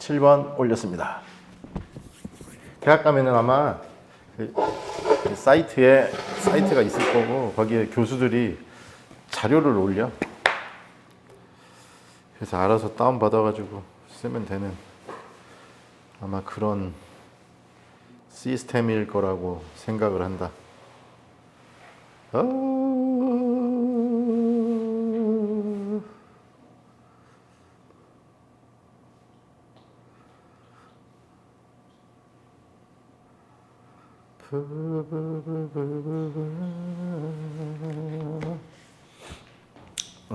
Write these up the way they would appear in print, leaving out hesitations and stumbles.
7번 올렸습니다. 대학 가면은 아마 그 사이트가 있을 거고 거기에 교수들이 자료를 올려. 그래서 알아서 다운 받아가지고 쓰면 되는 아마 그런 시스템일 거라고 생각을 한다.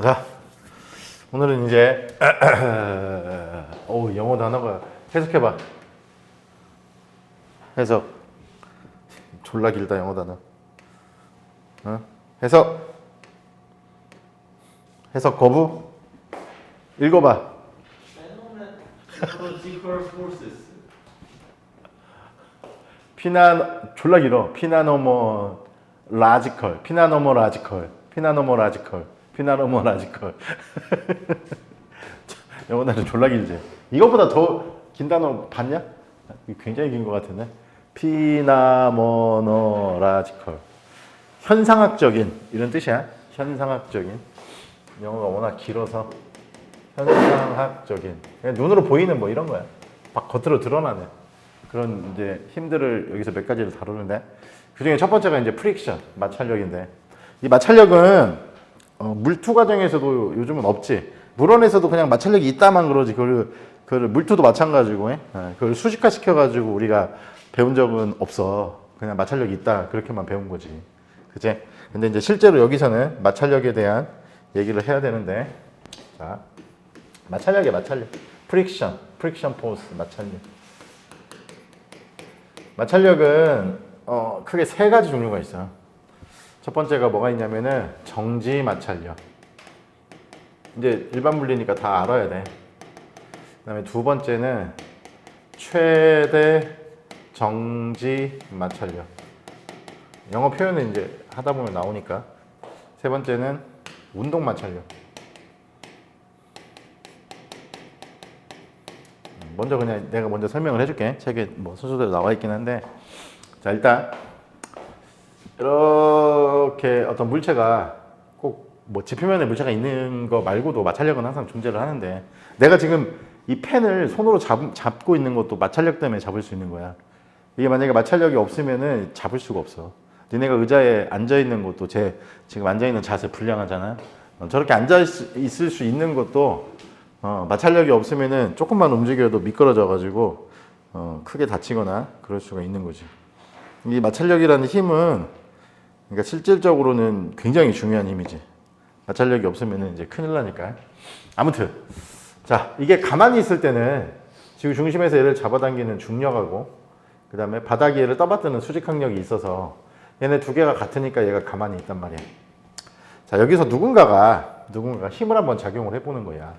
자, 오늘은 이제 영어 단어가 해석해봐. 해석. 졸라 길다 영어 단어. 해석. 해석 거부. 읽어봐. 졸라 길어. 피나노모라지컬. 영어 단어 졸라 길지. 이것보다 더 긴 단어 봤냐? 굉장히 긴 것 같은데. 피나모노라지컬. 현상학적인 이런 뜻이야. 현상학적인. 영어가 워낙 길어서 현상학적인. 그냥 눈으로 보이는 뭐 이런 거야. 막 겉으로 드러나는 그런 이제 힘들을 여기서 몇 가지를 다루는데, 그 중에 첫 번째가 이제 프릭션, 마찰력인데, 이 마찰력은 물투 과정에서도 요즘은 없지. 물원에서도 그냥 마찰력이 있다만 그러지. 그걸 물투도 마찬가지고, 그걸 수식화 시켜가지고 우리가 배운 적은 없어. 그냥 마찰력이 있다 그렇게만 배운 거지. 그치? 근데 이제 실제로 여기서는 마찰력에 대한 얘기를 해야 되는데, 자, 마찰력. 프릭션 포스, 마찰력. 마찰력은 크게 세 가지 종류가 있어. 첫 번째가 뭐가 있냐면은 정지 마찰력. 이제 일반 물리니까 다 알아야 돼. 그다음에 두 번째는 최대 정지 마찰력. 영어 표현은 이제 하다 보면 나오니까. 세 번째는 운동 마찰력. 먼저 그냥 내가 먼저 설명을 해줄게. 책에 뭐 순서대로 나와 있긴 한데, 자, 일단 이렇게 어떤 물체가 꼭 뭐 지표면에 물체가 있는 거 말고도 마찰력은 항상 존재를 하는데, 내가 지금 이 펜을 손으로 잡고 있는 것도 마찰력 때문에 잡을 수 있는 거야. 이게 만약에 마찰력이 없으면은 잡을 수가 없어. 니네가 의자에 앉아 있는 것도 지금 앉아 있는 자세 불량하잖아. 저렇게 앉아 있을 수 있는 것도 마찰력이 없으면은 조금만 움직여도 미끄러져 가지고 크게 다치거나 그럴 수가 있는 거지. 이 마찰력이라는 힘은 그러니까 실질적으로는 굉장히 중요한 힘이지. 마찰력이 없으면은 이제 큰일 나니까. 아무튼 자, 이게 가만히 있을 때는 지구 중심에서 얘를 잡아당기는 중력하고 그 다음에 바닥에 얘를 떠받드는 수직항력이 있어서 얘네 두 개가 같으니까 얘가 가만히 있단 말이야. 자, 여기서 누군가가 힘을 한번 작용을 해보는 거야.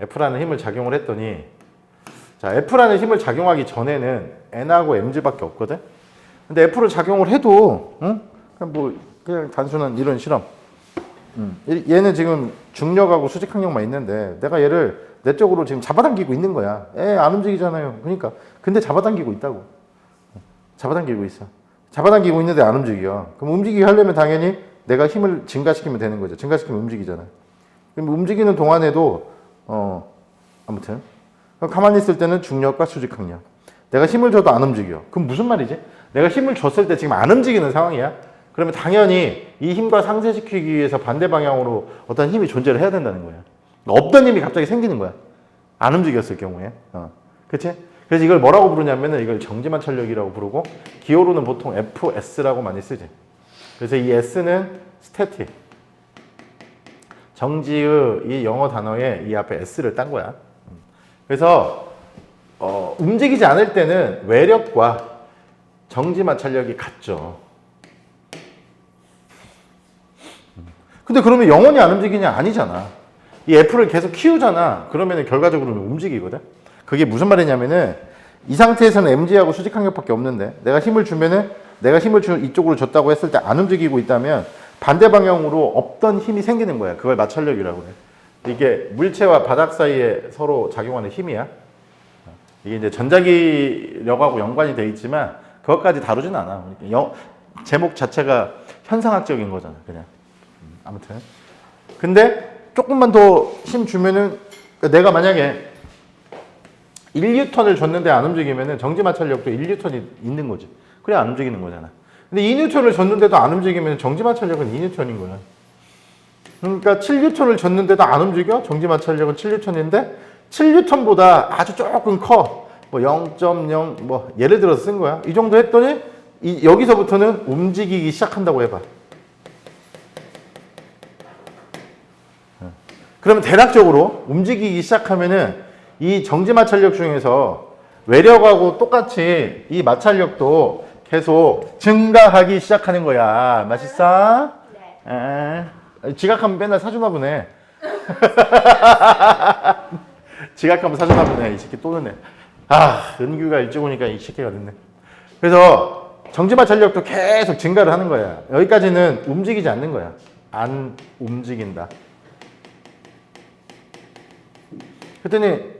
F라는 힘을 작용을 했더니, 자, F라는 힘을 작용하기 전에는 N하고 mg밖에 없거든. 근데 F를 작용을 해도 그냥 단순한 이런 실험. 얘는 지금 중력하고 수직항력만 있는데 내가 얘를 내 쪽으로 지금 잡아당기고 있는 거야. 안 움직이잖아요. 그러니까 근데 잡아당기고 있다고. 잡아당기고 있어. 잡아당기고 있는데 안 움직여. 그럼 움직이게 하려면 당연히 내가 힘을 증가시키면 되는 거죠. 증가시키면 움직이잖아. 그럼 움직이는 동안에도 아무튼 가만히 있을 때는 중력과 수직항력. 내가 힘을 줘도 안 움직여. 그럼 무슨 말이지? 내가 힘을 줬을 때 지금 안 움직이는 상황이야. 그러면 당연히 이 힘과 상쇄시키기 위해서 반대 방향으로 어떤 힘이 존재를 해야 된다는 거야. 없던 힘이 갑자기 생기는 거야. 안 움직였을 경우에. 그치? 그래서 이걸 뭐라고 부르냐면은 이걸 정지마찰력이라고 부르고, 기호로는 보통 FS라고 많이 쓰지. 그래서 이 S는 스태틱. 정지의 이 영어 단어에 이 앞에 S를 딴 거야. 그래서 움직이지 않을 때는 외력과 정지마찰력이 같죠. 근데 그러면 영원히 안 움직이냐? 아니잖아. 이 F를 계속 키우잖아. 그러면 결과적으로는 움직이거든. 그게 무슨 말이냐면은 이 상태에서는 mg하고 수직항력밖에 없는데 내가 힘을 주면은 내가 힘을 이쪽으로 줬다고 했을 때 안 움직이고 있다면 반대 방향으로 없던 힘이 생기는 거야. 그걸 마찰력이라고 해. 이게 물체와 바닥 사이에 서로 작용하는 힘이야. 이게 이제 전자기력하고 연관이 돼 있지만 그것까지 다루진 않아. 제목 자체가 현상학적인 거잖아, 그냥. 아무튼. 근데 조금만 더 힘 주면은, 그러니까 내가 만약에 1N을 줬는데 안 움직이면은 정지마찰력도 1N이 있는 거지. 그래 안 움직이는 거잖아. 근데 2N을 줬는데도 안 움직이면 정지마찰력은 2N인 거야. 그러니까 7N을 줬는데도 안 움직여? 정지마찰력은 7N인데 7N보다 아주 조금 커. 뭐 0.0, 뭐 예를 들어서 쓴 거야. 이 정도 했더니 여기서부터는 움직이기 시작한다고 해봐. 그러면 대략적으로 움직이기 시작하면은 이 정지마찰력 중에서 외력하고 똑같이 이 마찰력도 계속 증가하기 시작하는 거야. 맛있어? 네. 지각하면 맨날 사주나 보네. 지각하면 사주나 보네. 이 새끼 또 늦네. 은규가 일찍 오니까 이 새끼가 늦네. 그래서 정지마찰력도 계속 증가를 하는 거야. 여기까지는 움직이지 않는 거야. 안 움직인다. 그랬더니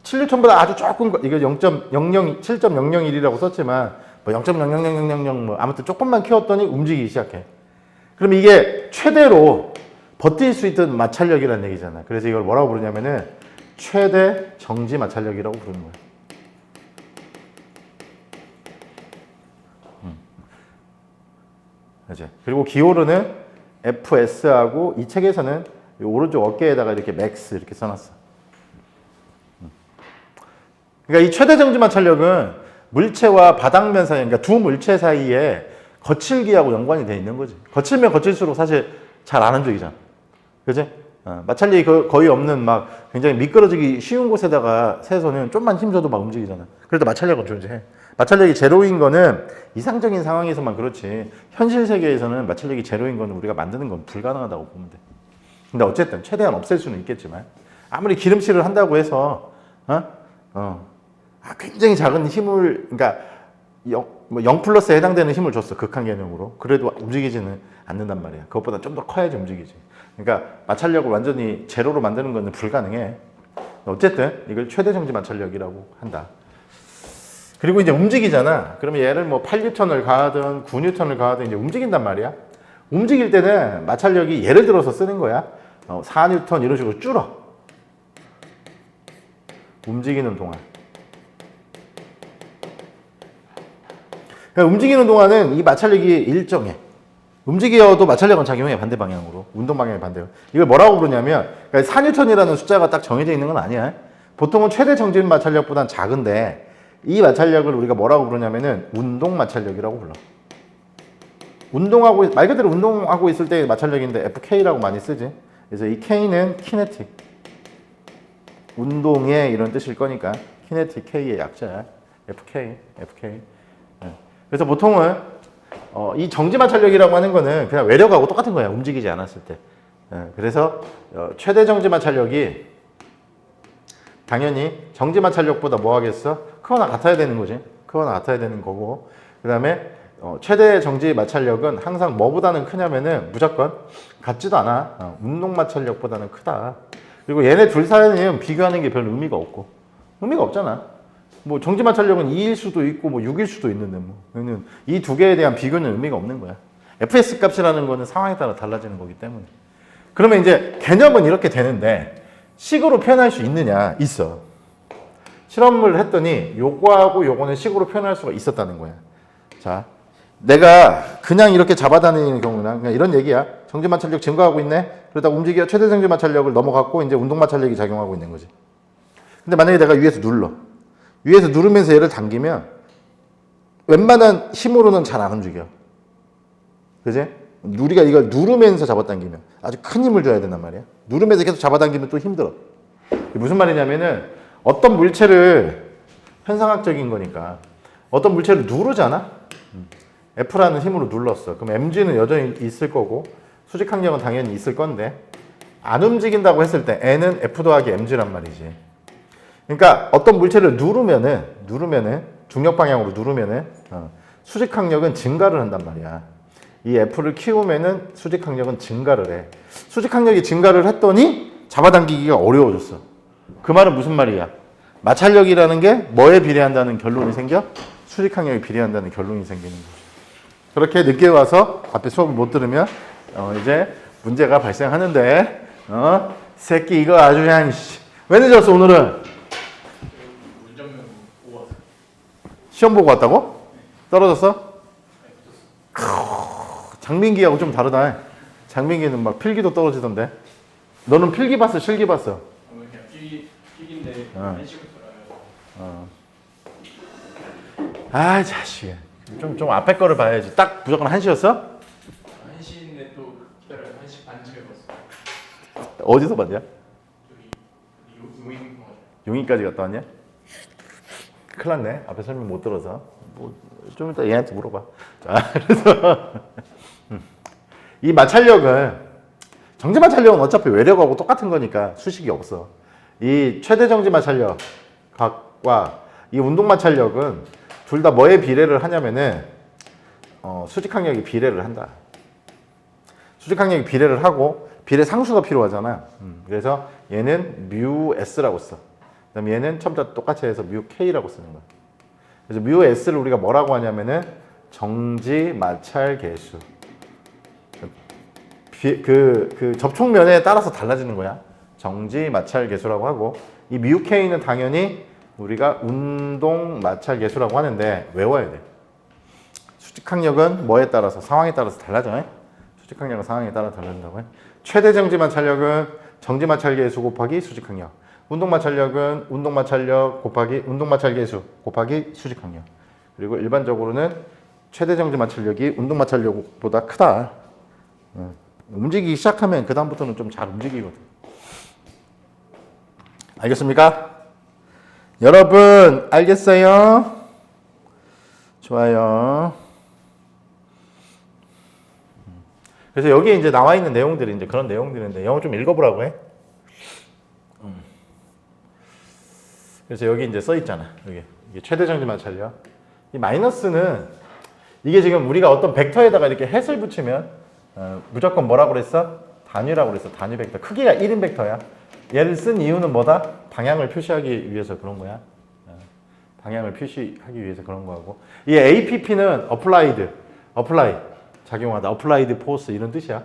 7N보다 아주 조금, 이거 7.001이라고 썼지만 뭐 0.00000 뭐 아무튼 조금만 키웠더니 움직이기 시작해. 그럼 이게 최대로 버틸 수 있던 마찰력이라는 얘기잖아. 그래서 이걸 뭐라고 부르냐면은 최대 정지 마찰력이라고 부르는 거야. 그렇지. 그리고 기호로는 FS하고 이 책에서는 이 오른쪽 어깨에다가 이렇게 맥스 이렇게 써놨어. 그러니까 이 최대 정지 마찰력은 물체와 바닥면 사이, 그러니까 두 물체 사이에 거칠기하고 연관이 돼 있는 거지. 거칠면 거칠수록 사실 잘 안 움직이잖아. 그지? 마찰력이 거의 없는 막 굉장히 미끄러지기 쉬운 곳에다가 세서는 좀만 힘줘도 막 움직이잖아. 그래도 마찰력은 존재해. 마찰력이 제로인 거는 이상적인 상황에서만 그렇지, 현실 세계에서는 마찰력이 제로인 거는 우리가 만드는 건 불가능하다고 보면 돼. 근데 어쨌든 최대한 없앨 수는 있겠지만 아무리 기름칠을 한다고 해서 굉장히 작은 힘을, 그러니까 0 플러스에 해당되는 힘을 줬어, 극한 개념으로. 그래도 움직이지는 않는단 말이야. 그것보다 좀 더 커야지 움직이지. 그러니까 마찰력을 완전히 제로로 만드는 것은 불가능해. 어쨌든 이걸 최대 정지 마찰력이라고 한다. 그리고 이제 움직이잖아. 그러면 얘를 뭐 8N을 가하든 9N을 가하든 이제 움직인단 말이야. 움직일 때는 마찰력이 예를 들어서 쓰는 거야. 4N 이런 식으로 줄어. 움직이는 동안. 그러니까 움직이는 동안은 이 마찰력이 일정해. 움직여도 마찰력은 작용해, 반대 방향으로. 운동 방향이 반대로. 이걸 뭐라고 부르냐면, 그러니까 4N이라는 숫자가 딱 정해져 있는 건 아니야. 보통은 최대 정진 마찰력보단 작은데, 이 마찰력을 우리가 뭐라고 부르냐면은 운동 마찰력이라고 불러. 운동하고, 말 그대로 운동하고 있을 때 마찰력인데 FK라고 많이 쓰지. 그래서 이 K는 키네틱. 운동의 이런 뜻일 거니까, 키네틱 K의 약자야. FK. 그래서 보통은 이 정지 마찰력이라고 하는 거는 그냥 외력하고 똑같은 거야, 움직이지 않았을 때. 그래서 최대 정지 마찰력이 당연히 정지 마찰력보다 뭐 하겠어? 크거나 같아야 되는 거지. 크거나 같아야 되는 거고. 그 다음에 최대 정지 마찰력은 항상 뭐보다는 크냐면은 무조건 같지도 않아. 운동 마찰력보다는 크다. 그리고 얘네 둘 사이는 비교하는 게 별 의미가 없고. 의미가 없잖아. 뭐 정지 마찰력은 2일 수도 있고 뭐 6일 수도 있는데 뭐 이 두 개에 대한 비교는 의미가 없는 거야. FS 값이라는 거는 상황에 따라 달라지는 거기 때문에. 그러면 이제 개념은 이렇게 되는데 식으로 표현할 수 있느냐? 있어. 실험을 했더니 요거하고 요거는 식으로 표현할 수가 있었다는 거야. 자, 내가 그냥 이렇게 잡아다니는 경우나 그냥 이런 얘기야. 정지 마찰력 증가하고 있네. 그러다가 움직여 최대 정지 마찰력을 넘어갔고 이제 운동 마찰력이 작용하고 있는 거지. 근데 만약에 내가 위에서 눌러. 위에서 누르면서 얘를 당기면 웬만한 힘으로는 잘 안 움직여. 그지? 우리가 이걸 누르면서 잡아당기면 아주 큰 힘을 줘야 된단 말이야. 누르면서 계속 잡아당기면 또 힘들어. 무슨 말이냐면은 어떤 물체를, 현상학적인 거니까 어떤 물체를 누르잖아? F라는 힘으로 눌렀어. 그럼 mg는 여전히 있을 거고 수직 항력은 당연히 있을 건데 안 움직인다고 했을 때 N은 F 더하기 mg란 말이지. 그러니까 어떤 물체를 누르면은 중력 방향으로 누르면은 수직 항력은 증가를 한단 말이야. 이 F를 키우면은 수직 항력은 증가를 해. 수직 항력이 증가를 했더니 잡아당기기가 어려워졌어. 그 말은 무슨 말이야? 마찰력이라는 게 뭐에 비례한다는 결론이 생겨? 수직항력에 비례한다는 결론이 생기는 거죠. 그렇게 늦게 와서 앞에 수업을 못 들으면 이제 문제가 발생하는데 새끼 이거 아주 그냥 왜 늦었어 오늘은? 시험 보고 왔다고? 떨어졌어? 장민기하고 좀 다르다. 장민기는 막 필기도 떨어지던데. 너는 필기 봤어, 실기 봤어? 그냥 필기인데 한시부터라요. 아 자식. 좀 앞에 거를 봐야지. 딱 무조건 1시였어? 1시인데 또 기다려요. 1시 반쯤에 봤어요. 어디서 봤냐? 여기 용인 용인까지 갔다 왔냐? 큰일 났네. 앞에 설명 못 들어서. 좀 이따 얘한테 물어봐. 자, 그래서 이 마찰력은 정지 마찰력은 어차피 외력하고 똑같은 거니까 수식이 없어. 이 최대 정지 마찰력 각과 이 운동 마찰력은 둘 다 뭐에 비례를 하냐면은 수직항력이 비례를 한다. 수직항력이 비례를 하고 비례 상수가 필요하잖아. 그래서 얘는 뮤 S라고 써. 그다음에 얘는 처음부터 똑같이 해서 뮤 K라고 쓰는 거야. 그래서 뮤 S를 우리가 뭐라고 하냐면은 정지 마찰 계수. 그 접촉면에 따라서 달라지는 거야. 정지 마찰 계수라고 하고 이 뮤 K는 당연히 우리가 운동 마찰 계수라고 하는데 외워야 돼. 수직항력은 뭐에 따라서 상황에 따라서 달라져. 수직항력은 상황에 따라 다른다고 해. 최대 정지 마찰력은 정지 마찰 계수 곱하기 수직항력. 운동 마찰력은 운동 마찰력 곱하기 운동 마찰 계수 곱하기 수직항력. 그리고 일반적으로는 최대 정지 마찰력이 운동 마찰력보다 크다. 움직이기 시작하면 그 다음부터는 좀 잘 움직이거든. 알겠습니까? 여러분 알겠어요? 좋아요. 그래서 여기에 이제 나와 있는 내용들이 이제 그런 내용들인데 영어 좀 읽어보라고 해. 그래서 여기 이제 써 있잖아. 여기 이게 최대 정지 마찰력. 이 마이너스는 이게 지금 우리가 어떤 벡터에다가 이렇게 햇을 붙이면 무조건 뭐라고 그랬어? 단위라고 그랬어. 단위 벡터. 크기가 1인 벡터야. 얘를 쓴 이유는 뭐다? 방향을 표시하기 위해서 그런 거야. 방향을 표시하기 위해서 그런 거고. 이 APP는 apply 작용하다. applied force 이런 뜻이야.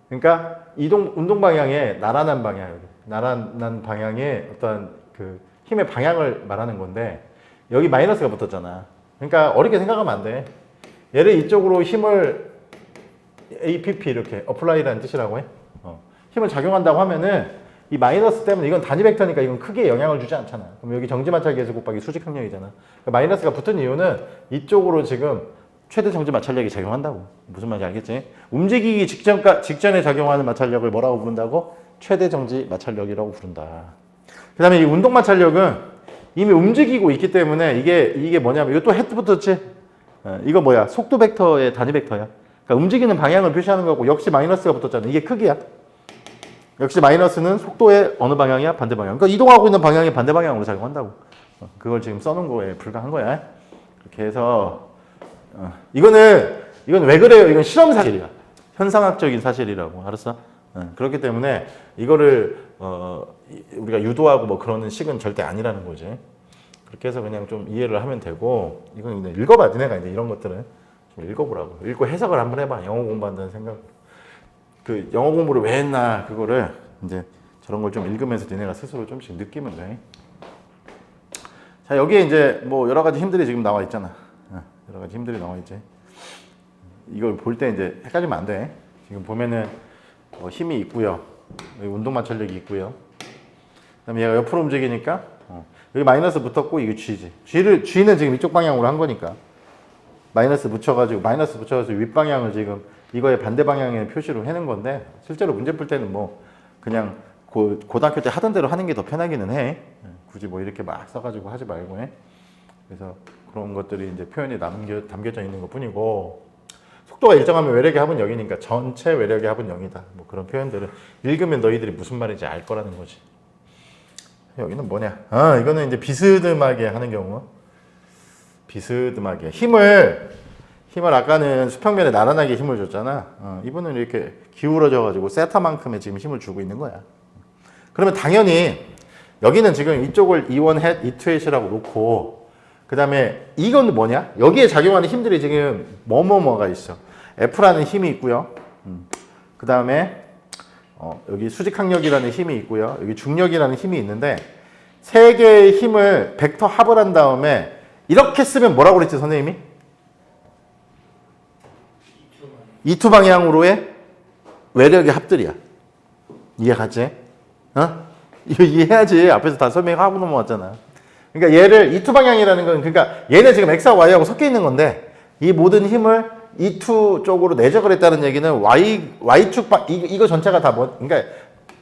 그러니까 운동 방향의 나란한 방향, 나란한 방향의 어떤 그 힘의 방향을 말하는 건데 여기 마이너스가 붙었잖아. 그러니까 어렵게 생각하면 안 돼. 얘를 이쪽으로 힘을 APP 이렇게 apply라는 뜻이라고 해. 힘을 작용한다고 하면은 이 마이너스 때문에 이건 단위 벡터니까 이건 크게 영향을 주지 않잖아. 그럼 여기 정지 마찰 계수 곱하기 수직항력이잖아. 그러니까 마이너스가 붙은 이유는 이쪽으로 지금 최대 정지 마찰력이 작용한다고. 무슨 말인지 알겠지? 움직이기 직전에 작용하는 마찰력을 뭐라고 부른다고? 최대 정지 마찰력이라고 부른다. 그 다음에 이 운동 마찰력은 이미 움직이고 있기 때문에 이게 뭐냐면 이거 또 헤드 붙었지? 이거 뭐야? 속도 벡터의 단위 벡터야. 그러니까 움직이는 방향을 표시하는 거고 역시 마이너스가 붙었잖아. 이게 크기야. 역시 마이너스는 속도의 어느 방향이야? 반대 방향. 그러니까 이동하고 있는 방향이 반대 방향으로 작용한다고. 그걸 지금 써놓은 거에 불과한 거야. 그렇게 해서 이건 왜 그래요? 이건 실험 사실이야. 현상학적인 사실이라고. 알았어? 그렇기 때문에 이거를 우리가 유도하고 뭐 그러는 식은 절대 아니라는 거지. 그렇게 해서 그냥 좀 이해를 하면 되고 이건 그냥 읽어봐. 니네가 이제 이런 것들은 좀 읽어보라고. 읽고 해석을 한번 해봐. 영어 공부한다는 생각. 그 영어 공부를 왜 했나 그거를 이제 저런 걸 좀 읽으면서 니네가 스스로 좀씩 느끼면 돼. 자 여기에 이제 뭐 여러 가지 힘들이 지금 나와 있잖아. 여러 가지 힘들이 나와 있지. 이걸 볼 때 이제 헷갈리면 안 돼. 지금 보면은 힘이 있고요. 여기 운동 마찰력이 있고요. 그다음에 얘가 옆으로 움직이니까 여기 마이너스 붙었고 이게 G지. G는 지금 이쪽 방향으로 한 거니까 마이너스 붙여가지고 윗방향을 지금 이거의 반대 방향의 표시로 해놓은 건데 실제로 문제 풀 때는 뭐 그냥 고등학교 때 하던 대로 하는 게 더 편하기는 해. 굳이 뭐 이렇게 막 써가지고 하지 말고 해. 그래서 그런 것들이 이제 표현이 담겨져 있는 것 뿐이고 속도가 일정하면 외력의 합은 0이니까 전체 외력의 합은 0이다. 뭐 그런 표현들을 읽으면 너희들이 무슨 말인지 알 거라는 거지. 여기는 뭐냐? 이거는 이제 비스듬하게 하는 경우. 비스듬하게 힘을 아까는 수평면에 나란하게 힘을 줬잖아. 이분은 이렇게 기울어져 가지고 세타만큼의 지금 힘을 주고 있는 거야. 그러면 당연히 여기는 지금 이쪽을 E1 hat, E2 hat이라고 놓고 그 다음에 이건 뭐냐? 여기에 작용하는 힘들이 지금 뭐뭐뭐가 있어. F라는 힘이 있고요. 그 다음에 여기 수직항력이라는 힘이 있고요. 여기 중력이라는 힘이 있는데 세 개의 힘을 벡터 합을 한 다음에 이렇게 쓰면 뭐라고 그랬지 선생님이? E2 방향으로의 외력의 합들이야. 이해가지? 이거 이해해야지. 앞에서 다 설명하고 넘어왔잖아. 그러니까 얘를 E2 방향이라는 건 그러니까 얘는 지금 X하고 Y하고 섞여 있는 건데 이 모든 힘을 E2 쪽으로 내적을 했다는 얘기는 Y축 이거 전체가 다 뭐 그러니까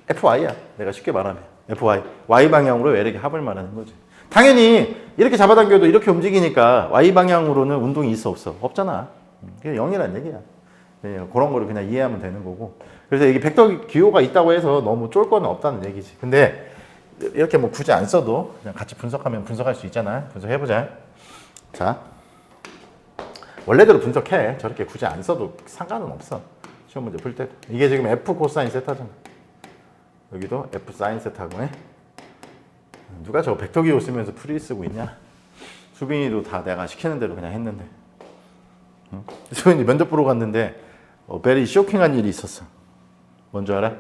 FY야. 내가 쉽게 말하면 FY Y 방향으로 외력의 합을 말하는 거지. 당연히 이렇게 잡아당겨도 이렇게 움직이니까 Y 방향으로는 운동이 있어 없어? 없잖아. 그게 0이란 얘기야. 그런 거를 그냥 이해하면 되는 거고. 그래서 이게 벡터 기호가 있다고 해서 너무 쫄 거는 없다는 얘기지. 근데 이렇게 뭐 굳이 안 써도 그냥 같이 분석하면 분석할 수 있잖아. 분석해보자. 자, 원래대로 분석해. 저렇게 굳이 안 써도 상관은 없어. 시험 문제 풀 때. 이게 지금 F 코사인 세타잖아. 여기도 F 사인 세타고. 누가 저 벡터 기호 쓰면서 프리 쓰고 있냐? 수빈이도 다 내가 시키는 대로 그냥 했는데. 수빈이 면접 보러 갔는데 베리 쇼킹한 일이 있었어. 뭔지 알아?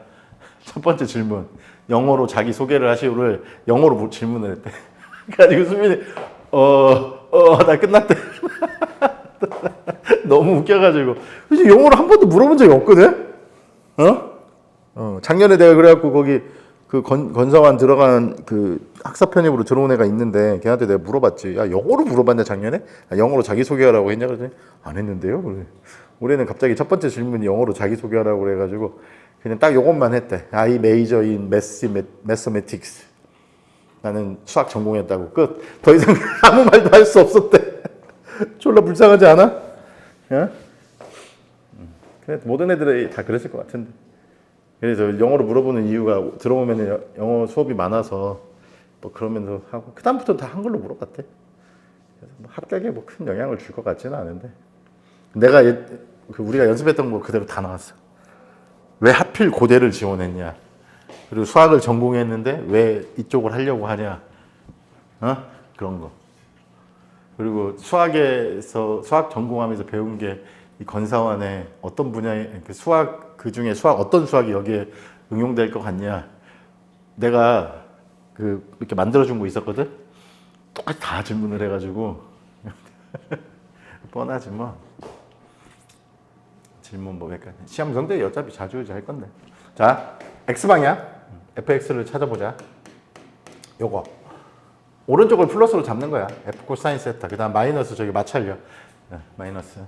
첫 번째 질문. 영어로 자기 소개를 하시오를 영어로 질문을 했대. 그래가지고 수빈이 나 끝났대. 너무 웃겨가지고. 그치 영어로 한 번도 물어본 적이 없거든? 작년에 내가 그래갖고 거기 그 건사관 들어간 그 학사 편입으로 들어온 애가 있는데 걔한테 내가 물어봤지. 야 영어로 물어봤냐 작년에? 영어로 자기소개하라고 했냐? 그랬더니 안 했는데요. 그래. 올해는 갑자기 첫 번째 질문이 영어로 자기소개하라고 그래가지고 그냥 딱 요것만 했대. I major in mathematics. 나는 수학 전공했다고 끝. 더 이상 아무 말도 할 수 없었대. 졸라 불쌍하지 않아? 그래, 모든 애들이 다 그랬을 것 같은데. 그래서 영어로 물어보는 이유가 들어오면 영어 수업이 많아서 뭐 그러면서 하고 그 다음부터 다 한글로 물어봤대. 그래서 뭐 합격에 뭐 큰 영향을 줄 것 같지는 않은데 내가 우리가 연습했던 거 그대로 다 나왔어. 왜 하필 고대를 지원했냐? 그리고 수학을 전공했는데 왜 이쪽을 하려고 하냐? 그런 거. 그리고 수학 전공하면서 배운 게 이 건사원에 어떤 분야의 그 수학 그 중에 어떤 수학이 여기에 응용될 것 같냐? 내가 이렇게 만들어준 거 있었거든. 똑같이 다 질문을 해가지고 뻔하지 뭐. 질문 뭐 몇가지. 시험 성대 어차피 자주 할 건데. 자, x 방향 fx를 찾아보자. 요거 오른쪽을 플러스로 잡는 거야. f 코사인 세타. 그다음 마이너스 저기 마찰력. 마이너스.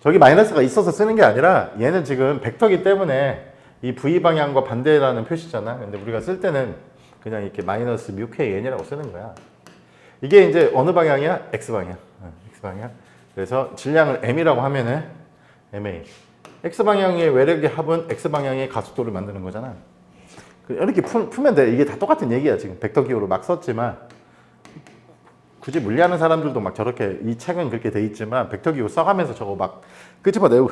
저기 마이너스가 있어서 쓰는 게 아니라 얘는 지금 벡터기 때문에 이 v 방향과 반대라는 표시잖아. 근데 우리가 쓸 때는 그냥 이렇게 마이너스 뮤 k n이라고 쓰는 거야. 이게 이제 어느 방향이야? x 방향. x 방향. 그래서 질량을 m이라고 하면은 ma. x 방향의 외력의 합은 x 방향의 가속도를 만드는 거잖아. 이렇게 풀면 돼. 이게 다 똑같은 얘기야. 지금 벡터 기호로 막 썼지만 굳이 물리하는 사람들도 막 저렇게 이 책은 그렇게 돼 있지만 벡터 기호 써가면서 저거 막 끄집어내고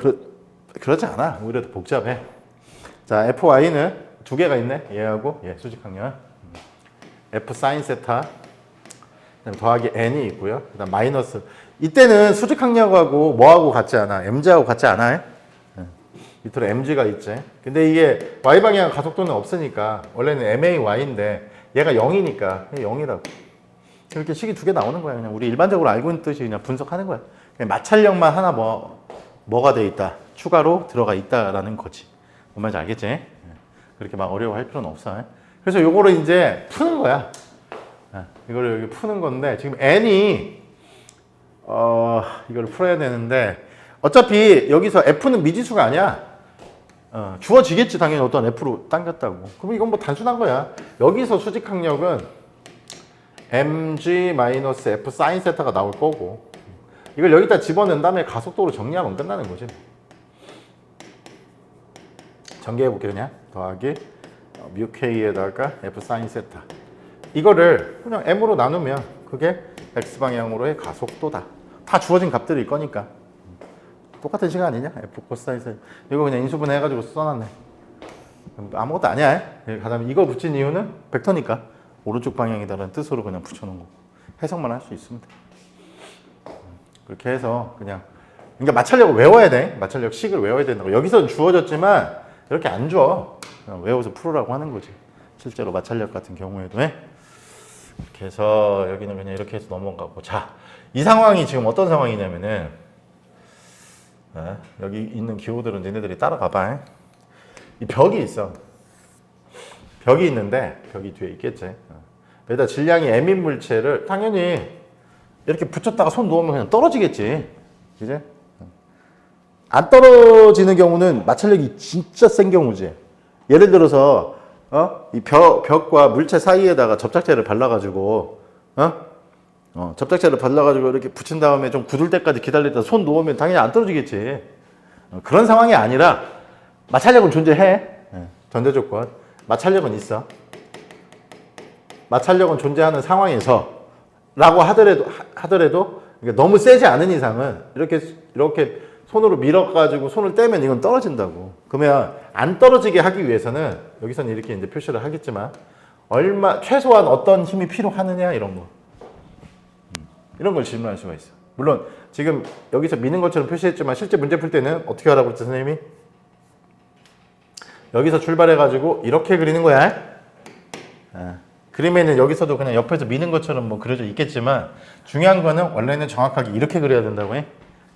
그러지 않아. 오히려 더 복잡해. 자, fy는 두 개가 있네. 얘하고 얘 수직항력. f 사인 세타. 그다음 더하기 n이 있고요. 그다음 마이너스. 이때는 수직항력하고 뭐하고 같지 않아? mg하고 같지 않아? 밑으로 mg가 있지. 근데 이게 y 방향 가속도는 없으니까 원래는 may인데 얘가 0이니까 0이라고. 이렇게 식이 두 개 나오는 거야. 그냥 우리 일반적으로 알고 있는 뜻이 그냥 분석하는 거야. 그냥 마찰력만 하나 뭐가 돼 있다. 추가로 들어가 있다라는 거지. 뭔 말인지 알겠지? 그렇게 막 어려워할 필요는 없어. 그래서 요거를 이제 푸는 거야. 이거를 여기 푸는 건데 지금 n이 이걸 풀어야 되는데 어차피 여기서 f는 미지수가 아니야. 주어지겠지 당연히 어떤 f로 당겼다고. 그럼 이건 뭐 단순한 거야. 여기서 수직항력은 mg-f 사인 세타가 나올 거고 이걸 여기다 집어넣은 다음에 가속도로 정리하면 끝나는 거지. 전개해볼게 그냥. 더하기 뮤 k에다가 f 사인 세타. 이거를 그냥 m으로 나누면 그게 x방향으로의 가속도다. 다 주어진 값들일 거니까. 똑같은 시간 아니냐? f 코사인 세타. 이거 그냥 인수분 해가지고 써놨네. 아무것도 아니야. 그다음에 이거 붙인 이유는 벡터니까. 오른쪽 방향이다라는 뜻으로 그냥 붙여놓은 거고 해석만 할 수 있으면 돼. 그렇게 해서 그냥 그러니까 마찰력을 외워야 돼. 마찰력 식을 외워야 된다고. 여기서는 주어졌지만 이렇게 안 줘. 그냥 외워서 풀으라고 하는 거지. 실제로 마찰력 같은 경우에도. 이렇게 해서 여기는 그냥 이렇게 해서 넘어가고. 자, 이 상황이 지금 어떤 상황이냐면은 여기 있는 기호들은 얘네들이 따라가봐. 이 벽이 있어. 벽이 있는데 벽이 뒤에 있겠지. 여기다 질량이 m인 물체를 당연히 이렇게 붙였다가 손 놓으면 그냥 떨어지겠지. 그지? 안 떨어지는 경우는 마찰력이 진짜 센 경우지. 예를 들어서 이 벽과 물체 사이에다가 접착제를 발라가지고 접착제를 발라가지고 이렇게 붙인 다음에 좀 굳을 때까지 기다리다 손 놓으면 당연히 안 떨어지겠지. 그런 상황이 아니라 마찰력은 존재해. 전제 조건. 마찰력은 있어. 마찰력은 존재하는 상황에서 라고 하더라도 그러니까 너무 세지 않은 이상은 이렇게 손으로 밀어가지고 손을 떼면 이건 떨어진다고. 그러면 안 떨어지게 하기 위해서는 여기서는 이렇게 이제 표시를 하겠지만 최소한 어떤 힘이 필요하느냐 이런 거. 이런 걸 질문할 수가 있어. 물론 지금 여기서 미는 것처럼 표시했지만 실제 문제 풀 때는 어떻게 하라고 그랬지 선생님이? 여기서 출발해가지고 이렇게 그리는 거야. 그림에는 여기서도 그냥 옆에서 미는 것처럼 뭐 그려져 있겠지만 중요한 거는 원래는 정확하게 이렇게 그려야 된다고 해.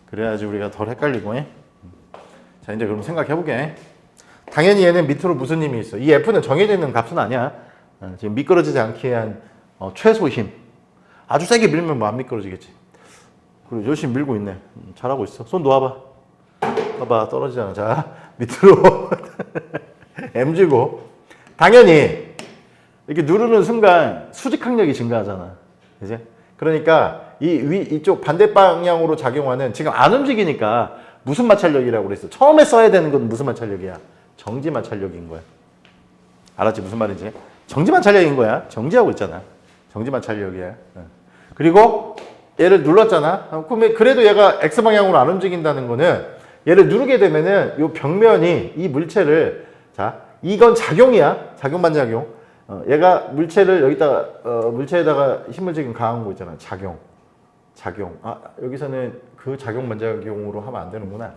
그래야지 우리가 덜 헷갈리고 해. 자 이제 그럼 생각해보게. 당연히 얘는 밑으로 무슨 힘이 있어. 이 F는 정해져 있는 값은 아니야. 지금 미끄러지지 않게 위한 최소 힘. 아주 세게 밀면 뭐 안 미끄러지겠지. 그리고 열심히 밀고 있네. 잘하고 있어. 손 놓아봐. 봐봐 떨어지잖아. 자 밑으로 M지고 당연히 이렇게 누르는 순간 수직항력이 증가하잖아. 이제 그러니까 이쪽 반대 방향으로 작용하는 지금 안 움직이니까 무슨 마찰력이라고 그랬어? 처음에 써야 되는 건 무슨 마찰력이야? 정지 마찰력인 거야. 알았지? 무슨 말인지? 정지 마찰력인 거야. 정지하고 있잖아. 정지 마찰력이야. 그리고 얘를 눌렀잖아. 그래도 얘가 X 방향으로 안 움직인다는 거는 얘를 누르게 되면은 이 벽면이 이 물체를 자 이건 작용이야. 작용 반작용. 얘가 물체를 여기다가 물체에다가 힘을 지금 가한 거 있잖아. 작용. 여기서는 그 작용 반작용으로 하면 안 되는구나.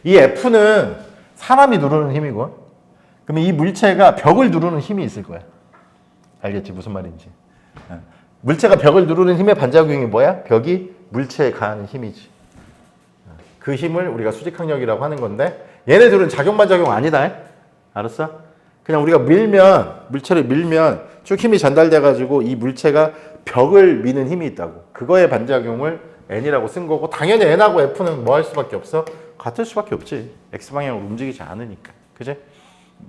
이 F는 사람이 누르는 힘이고, 그러면 이 물체가 벽을 누르는 힘이 있을 거야. 알겠지? 무슨 말인지. 물체가 벽을 누르는 힘의 반작용이 뭐야? 벽이 물체에 가하는 힘이지. 그 힘을 우리가 수직항력이라고 하는 건데 얘네들은 작용 반작용 아니다. 알았어? 그냥 우리가 물체를 밀면 쭉 힘이 전달돼 가지고 이 물체가 벽을 미는 힘이 있다고. 그거의 반작용을 N이라고 쓴 거고 당연히 N하고 F는 뭐 할 수밖에 없어? 같을 수밖에 없지. X방향으로 움직이지 않으니까. 그지?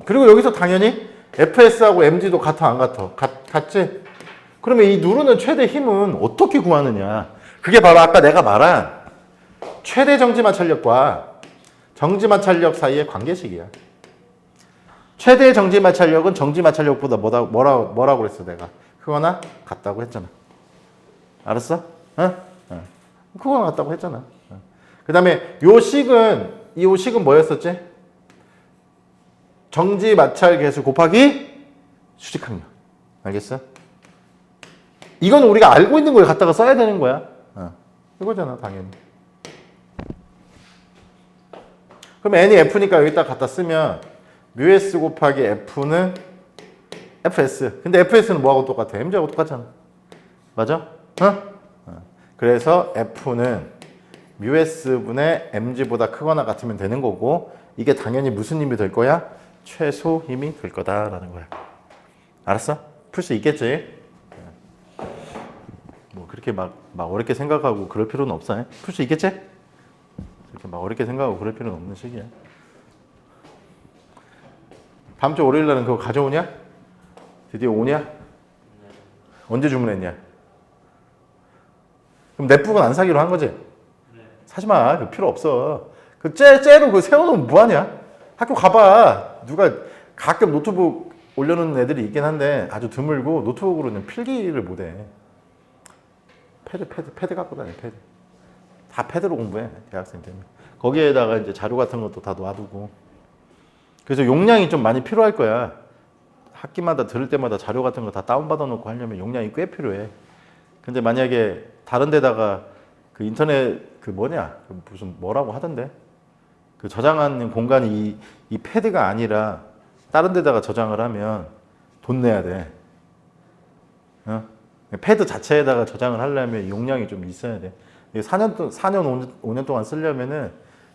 그리고 여기서 당연히 FS하고 MG도 같아 안 같아? 같지? 그러면 이 누르는 최대 힘은 어떻게 구하느냐? 그게 바로 아까 내가 말한 최대 정지마찰력과 정지마찰력 사이의 관계식이야. 최대 정지마찰력은 정지마찰력보다 뭐라고 그랬어 내가? 그거나 같다고 했잖아. 알았어? 그거나 같다고 했잖아. 그 다음에 요 식은 뭐였었지? 정지마찰 계수 곱하기 수직항력. 알겠어? 이건 우리가 알고 있는 걸 갖다가 써야 되는 거야. 이거잖아 당연히. 그럼 n이 f니까 여기다 갖다 쓰면 µs 곱하기 f는 fs. 근데 fs는 뭐하고 똑같아? mg하고 똑같잖아. 맞아? 그래서 f는 µs분의 mg보다 크거나 같으면 되는 거고 이게 당연히 무슨 힘이 될 거야? 최소 힘이 될 거다라는 거야. 알았어? 풀 수 있겠지? 뭐 그렇게 막 어렵게 생각하고 그럴 필요는 없어. 풀 수 있겠지? 그렇게 막 어렵게 생각하고 그럴 필요는 없는 시기야. 다음 주 월요일 날은 그거 가져오냐? 드디어 오냐? 언제 주문했냐? 그럼 넷북은 안 사기로 한 거지? 사지 마. 그 필요 없어. 그 째로 그 세워놓으면 뭐하냐? 학교 가봐. 누가 가끔 노트북 올려놓는 애들이 있긴 한데 아주 드물고 노트북으로는 필기를 못해. 패드 갖고 다녀, 패드. 다 패드로 공부해, 대학생 때문에. 거기에다가 이제 자료 같은 것도 다 놔두고. 그래서 용량이 좀 많이 필요할 거야. 학기마다 들을 때마다 자료 같은 거 다 다운받아 놓고 하려면 용량이 꽤 필요해. 근데 만약에 다른 데다가 그 인터넷 그 뭐냐 그 무슨 뭐라고 하던데 그 저장하는 공간이 이 패드가 아니라 다른 데다가 저장을 하면 돈 내야 돼. 어? 패드 자체에다가 저장을 하려면 용량이 좀 있어야 돼. 4년 5년 동안 쓰려면은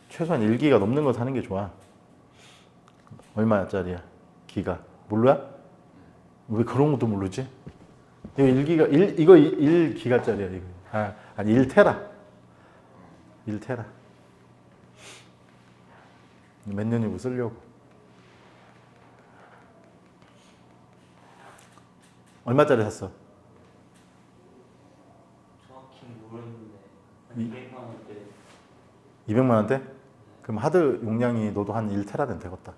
최소한 1기가 넘는 거 사는 게 좋아. 얼마짜리야? 기가? 몰라? 왜 그런 것도 모르지? 이거 1기가 이거 1기가짜리야 이거. 아니 1테라. 1테라. 몇 년이고 쓰려고. 얼마짜리 샀어? 정확히 모르는데 한 200만 원대. 200만 원대? 그럼 하드 용량이 너도 한 1테라는 되겠다.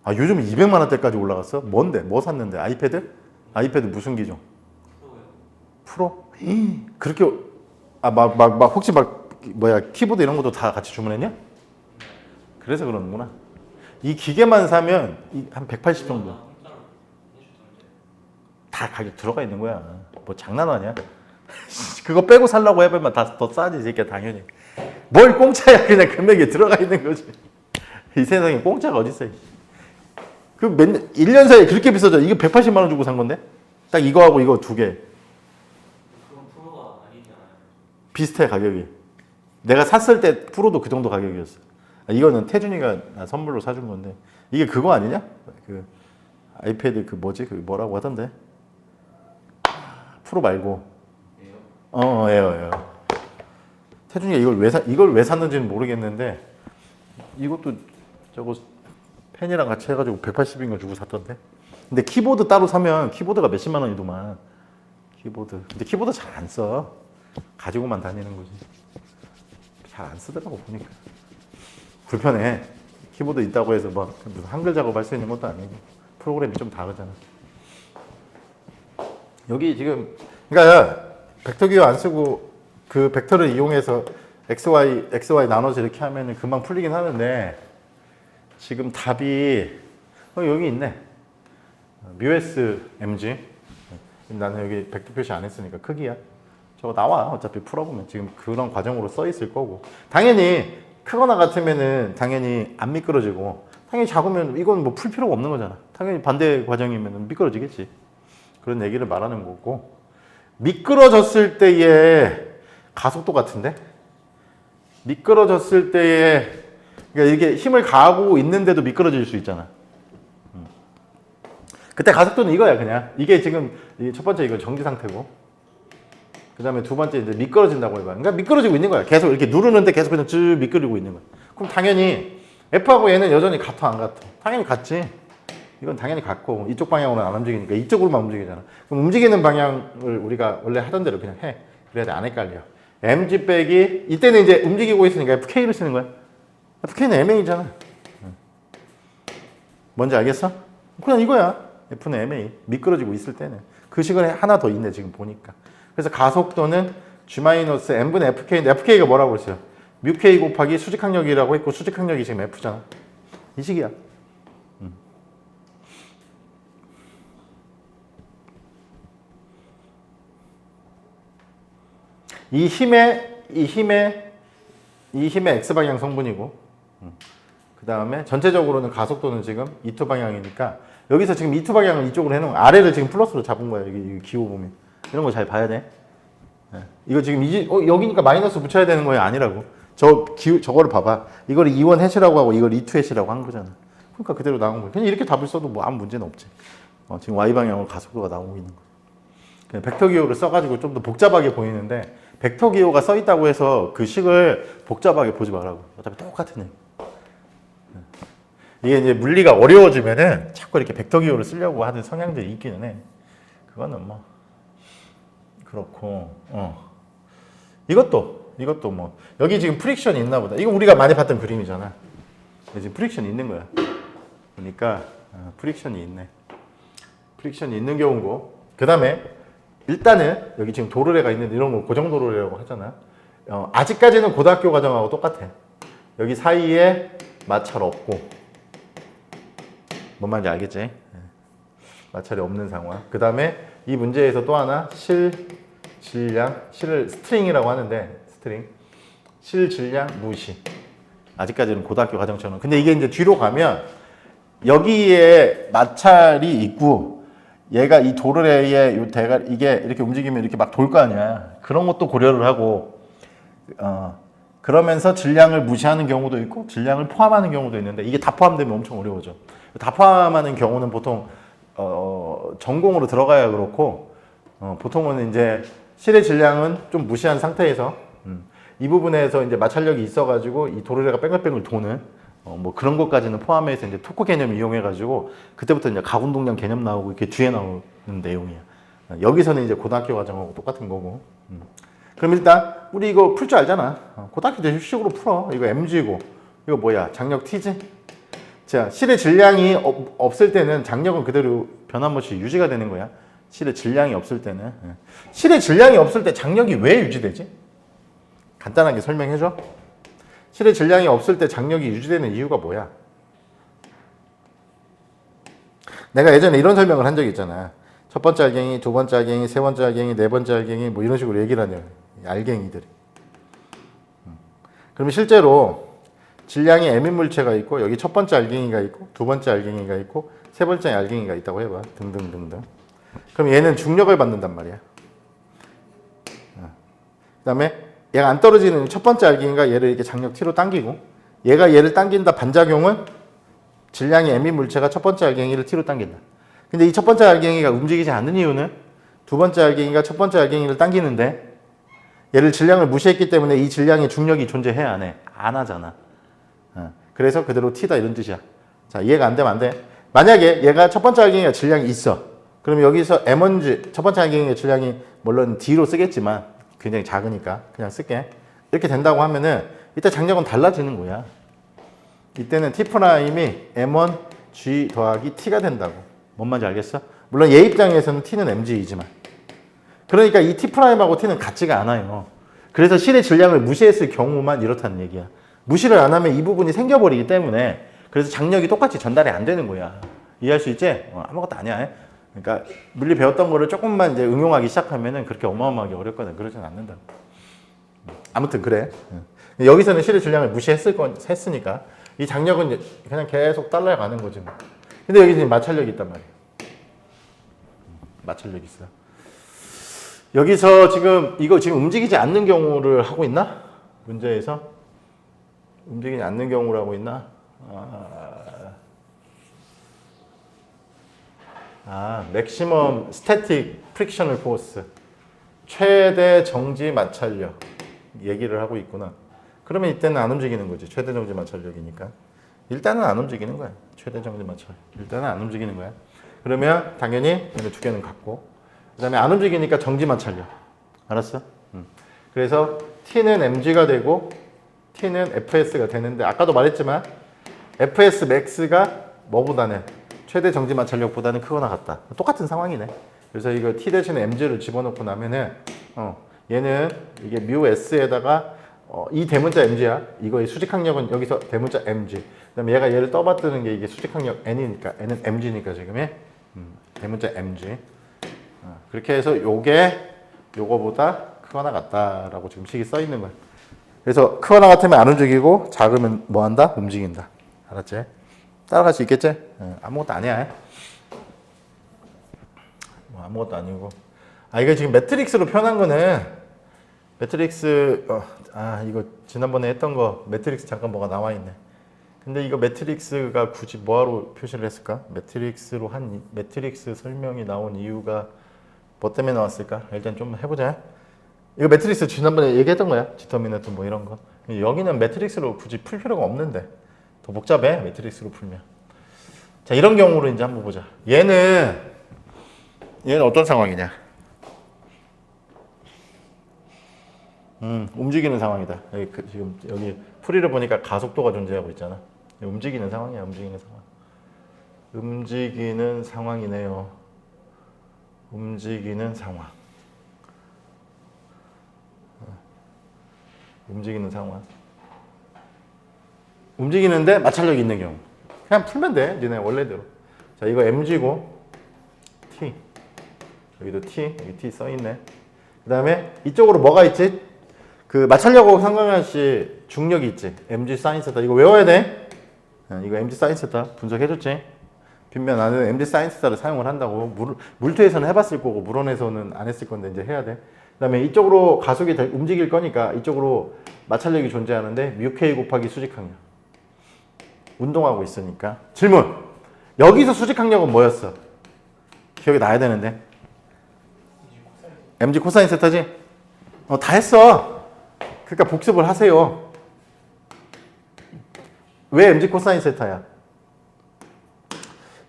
아 요즘 200만 원대까지 올라갔어? 뭔데? 뭐 샀는데? 아이패드? 아이패드 무슨 기종? 프로요. 프로? 그렇게 막 혹시 막 뭐야 키보드 이런 것도 다 같이 주문했냐? 그래서 그러는구나. 이 기계만 사면 한 180 정도. 공짜로 해주던데. 다 가격 들어가 있는 거야. 뭐 장난하냐? 그거 빼고 살라고 해보면 다 더 싸지 이 새끼야 당연히. 뭘 공짜야 그냥 금액에 들어가 있는 거지. 이 세상에 공짜가 어딨어. 그 1년 사이에 그렇게 비싸져. 이거 180만 원 주고 산 건데? 딱 이거하고 이거 두 개. 그건 프로가 아니잖아요. 비슷해 가격이. 내가 샀을 때 프로도 그 정도 가격이었어. 이거는 태준이가 선물로 사준 건데 이게 그거 아니냐? 그 아이패드 그 뭐지? 그 뭐라고 하던데? 프로 말고. 에어. 태준이가 이걸 왜 샀는지는 모르겠는데 이것도 저거 펜이랑 같이 해가지고 180인가 주고 샀던데. 근데 키보드 따로 사면 키보드가 몇십만 원이더만. 키보드. 근데 키보드 잘 안 써. 가지고만 다니는 거지. 잘 안 쓰더라고 보니까. 불편해. 키보드 있다고 해서 뭐 무슨 한글 작업할 수 있는 것도 아니고 프로그램이 좀 다르잖아. 여기 지금 그러니까 벡터 기호 안 쓰고 그 벡터를 이용해서 XY 나눠서 이렇게 하면은 금방 풀리긴 하는데 지금 답이 여기 있네. 뮤에스 MG. 나는 여기 벡터 표시 안 했으니까 크기야. 저거 나와. 어차피 풀어보면 지금 그런 과정으로 써 있을 거고. 당연히 크거나 같으면은 당연히 안 미끄러지고 당연히 작으면 이건 뭐 풀 필요가 없는 거잖아. 당연히 반대 과정이면 미끄러지겠지. 그런 얘기를 말하는 거고. 미끄러졌을 때의 가속도 같은데? 미끄러졌을 때의 그러니까 이게 힘을 가하고 있는데도 미끄러질 수 있잖아. 그때 가속도는 이거야 그냥. 이게 지금 첫 번째 이거 정지 상태고 그 다음에 두 번째 이제 미끄러진다고 해봐. 그러니까 미끄러지고 있는 거야. 계속 이렇게 누르는데 계속 그냥 쭉 미끄러지고 있는 거야. 그럼 당연히 F하고 얘는 여전히 같아 안 같아? 당연히 같지. 이건 당연히 같고 이쪽 방향으로는 안 움직이니까 이쪽으로만 움직이잖아. 그럼 움직이는 방향을 우리가 원래 하던 대로 그냥 해. 그래야 안 헷갈려. MG 빼기 이때는 이제 움직이고 있으니까 FK를 쓰는 거야. FK는 MA잖아. 뭔지 알겠어? 그냥 이거야. F는 MA. 미끄러지고 있을 때는. 그 식을 하나 더 있네 지금 보니까. 그래서 가속도는 G-M분의 FK인데 FK가 뭐라고 했어요? 뮤K 곱하기 수직항력이라고 했고 수직항력이 지금 F잖아. 이 식이야. 이 힘의 X방향 성분이고 그 다음에 전체적으로는 가속도는 지금 E2 방향이니까 여기서 지금 E2 방향을 이쪽으로 해놓은 아래를 지금 플러스로 잡은 거야. 여기 기호 보면 이런 거 잘 봐야 돼. 이거 지금 여기니까 마이너스 붙여야 되는 거야 아니라고. 저거를 봐봐. 이걸 E1 해시라고 하고 이걸 E2 해시라고 한 거잖아. 그러니까 그대로 나온 거야. 그냥 이렇게 답을 써도 뭐 아무 문제는 없지. 지금 Y 방향으로 가속도가 나오고 있는 거야. 벡터 기호를 써가지고 좀 더 복잡하게 보이는데 벡터 기호가 써 있다고 해서 그 식을 복잡하게 보지 말라고. 어차피 똑같은 얘기. 이게 이제 물리가 어려워지면은 자꾸 이렇게 벡터 기호를 쓰려고 하는 성향들이 있기는 해. 그거는 뭐 그렇고 이것도 뭐 여기 지금 프릭션이 있나 보다. 이거 우리가 많이 봤던 그림이잖아. 지금 프릭션이 있는 거야. 그러니까 프릭션이 있네. 프릭션이 있는 경우고 그 다음에 일단은 여기 지금 도르래가 있는데 이런 거 고정 도르래라고 하잖아. 아직까지는 고등학교 과정하고 똑같아. 여기 사이에 마찰 없고 뭔 말인지 알겠지? 마찰이 없는 상황. 그 다음에 이 문제에서 또 하나 질량, 실을 스트링이라고 하는데 스트링, 질량 무시. 아직까지는 고등학교 과정처럼. 근데 이게 이제 뒤로 가면 여기에 마찰이 있고 얘가 이 도르래의 요 대가 이게 이렇게 움직이면 이렇게 막 돌 거 아니야. 그런 것도 고려를 하고 그러면서 질량을 무시하는 경우도 있고 질량을 포함하는 경우도 있는데 이게 다 포함되면 엄청 어려워져. 다 포함하는 경우는 보통 전공으로 들어가야 그렇고 보통은 이제 실의 질량은 좀 무시한 상태에서 이 부분에서 이제 마찰력이 있어가지고 이 도르래가 뺑글뺑글 도는 뭐 그런 것까지는 포함해서 이제 토크 개념 이용해가지고 그때부터 이제 가운동량 개념 나오고 이렇게 뒤에 나오는 내용이야. 여기서는 이제 고등학교 과정하고 똑같은 거고. 그럼 일단 우리 이거 풀 줄 알잖아. 고등학교 때 식으로 풀어. 이거 mg고 이거 뭐야? 장력 t지? 자, 실의 질량이 없을 때는 장력은 그대로 변함없이 유지가 되는 거야. 실의 질량이 없을 때는. 실의 질량이 없을 때 장력이 왜 유지되지? 간단하게 설명해줘. 실의 질량이 없을 때 장력이 유지되는 이유가 뭐야? 내가 예전에 이런 설명을 한 적이 있잖아. 첫 번째 알갱이, 두 번째 알갱이, 세 번째 알갱이, 네 번째 알갱이 뭐 이런 식으로 얘기를 하냐. 알갱이들이. 그러면 실제로 질량이 m인 물체가 있고 여기 첫 번째 알갱이가 있고 두 번째 알갱이가 있고 세 번째 알갱이가 있다고 해봐. 등등등등. 그럼 얘는 중력을 받는단 말이야. 그 다음에 얘가 안 떨어지는 첫 번째 알갱이가 얘를 이렇게 장력 T로 당기고 얘가 얘를 당긴다. 반작용은 질량이 m인 물체가 첫 번째 알갱이를 T로 당긴다. 근데 이 첫 번째 알갱이가 움직이지 않는 이유는 두 번째 알갱이가 첫 번째 알갱이를 당기는데 얘를 질량을 무시했기 때문에 이 질량의 중력이 존재해 안 해? 안 하잖아. 그래서 그대로 T다 이런 뜻이야. 자, 이해가 안 되면 안 돼. 만약에 얘가 첫 번째 알갱이가 질량이 있어. 그럼 여기서 M1G 첫 번째 알갱이의 질량이 물론 D로 쓰겠지만 굉장히 작으니까 그냥 쓸게. 이렇게 된다고 하면은 이때 장력은 달라지는 거야. 이때는 T 프라임이 M1 G 더하기 T가 된다고. 뭔 말인지 알겠어? 물론 얘 입장에서는 T는 MG이지만. 그러니까 이 T 프라임하고 T는 같지가 않아요. 그래서 실의 질량을 무시했을 경우만 이렇다는 얘기야. 무시를 안 하면 이 부분이 생겨버리기 때문에 그래서 장력이 똑같이 전달이 안 되는 거야. 이해할 수 있지? 아무것도 아니야. 그러니까 물리 배웠던 거를 조금만 이제 응용하기 시작하면은 그렇게 어마어마하게 어렵거든. 그러진 않는다. 아무튼 그래. 여기서는 실의 질량을 무시했으니까 이 장력은 그냥 계속 따라가는 거지. 뭐. 근데 여기 지금 마찰력이 있단 말이야. 마찰력이 있어. 여기서 지금 이거 지금 움직이지 않는 경우를 하고 있나? 문제에서 움직이지 않는 경우를 하고 있나? 맥시멈 스태틱 프릭셔널 포스 최대 정지 마찰력 얘기를 하고 있구나. 그러면 이때는 안 움직이는 거지. 최대 정지 마찰력이니까 일단은 안 움직이는 거야. 최대 정지 마찰 일단은 안 움직이는 거야. 그러면 당연히 얘네 두 개는 같고 그 다음에 안 움직이니까 정지 마찰력 알았어? 그래서 T는 mg가 되고 T는 fs가 되는데 아까도 말했지만 fs max가 뭐보다는 최대 정지 마찰력보다는 크거나 같다. 똑같은 상황이네. 그래서 이거 T 대신에 mg를 집어넣고 나면은 얘는 이게 mu s에다가 이 대문자 mg야. 이거의 수직항력은 여기서 대문자 mg. 그다음에 얘가 얘를 떠받드는 게 이게 수직항력 n이니까 n은 mg니까 지금의 대문자 mg. 그렇게 해서 요게 요거보다 크거나 같다라고 지금 식이 써 있는 거야. 그래서 크거나 같으면 안 움직이고 작으면 뭐 한다? 움직인다. 알았지? 따라갈 수 있겠지? 아무것도 아니야. 뭐 아무것도 아니고. 이거 지금 매트릭스로 표현한 거는 매트릭스 이거 지난번에 했던 거 매트릭스 잠깐 뭐가 나와 있네. 근데 이거 매트릭스가 굳이 뭐하러 표시를 했을까? 매트릭스로 한 매트릭스 설명이 나온 이유가 뭐 때문에 나왔을까? 일단 좀 해보자. 이거 매트릭스 지난번에 얘기했던 거야. 디터미넌트 뭐 이런 거. 여기는 매트릭스로 굳이 풀 필요가 없는데 더 복잡해. 매트릭스로 풀면. 자, 이런 경우로 이제 한번 보자. 얘는 어떤 상황이냐? 움직이는 상황이다. 지금 여기 풀이를 보니까 가속도가 존재하고 있잖아. 움직이는 상황이야. 움직이는 상황. 움직이는 상황이네요. 움직이는 상황. 움직이는 상황. 움직이는데 마찰력이 있는 경우. 그냥 풀면 돼. 니네 원래대로. 자, 이거 mg고 여기도 T, 여기 T 써있네. 그 다음에 이쪽으로 뭐가 있지? 그 마찰력하고 상관관시 중력이 있지. mg 사인 세타. 이거 외워야 돼. 이거 mg 사인 세타 분석해줬지. 빗면 안에는 mg 사인 세타를 사용을 한다고. 물투에서는 해봤을 거고 물원에서는 안 했을 건데 이제 해야 돼. 그 다음에 이쪽으로 가속이 움직일 거니까 이쪽으로 마찰력이 존재하는데 뮤k 곱하기 수직항력. 운동하고 있으니까. 질문. 여기서 수직항력은 뭐였어? 기억이 나야 되는데. mg 코사인 세타지? 다 했어. 그러니까 복습을 하세요. 왜 mg 코사인 세타야?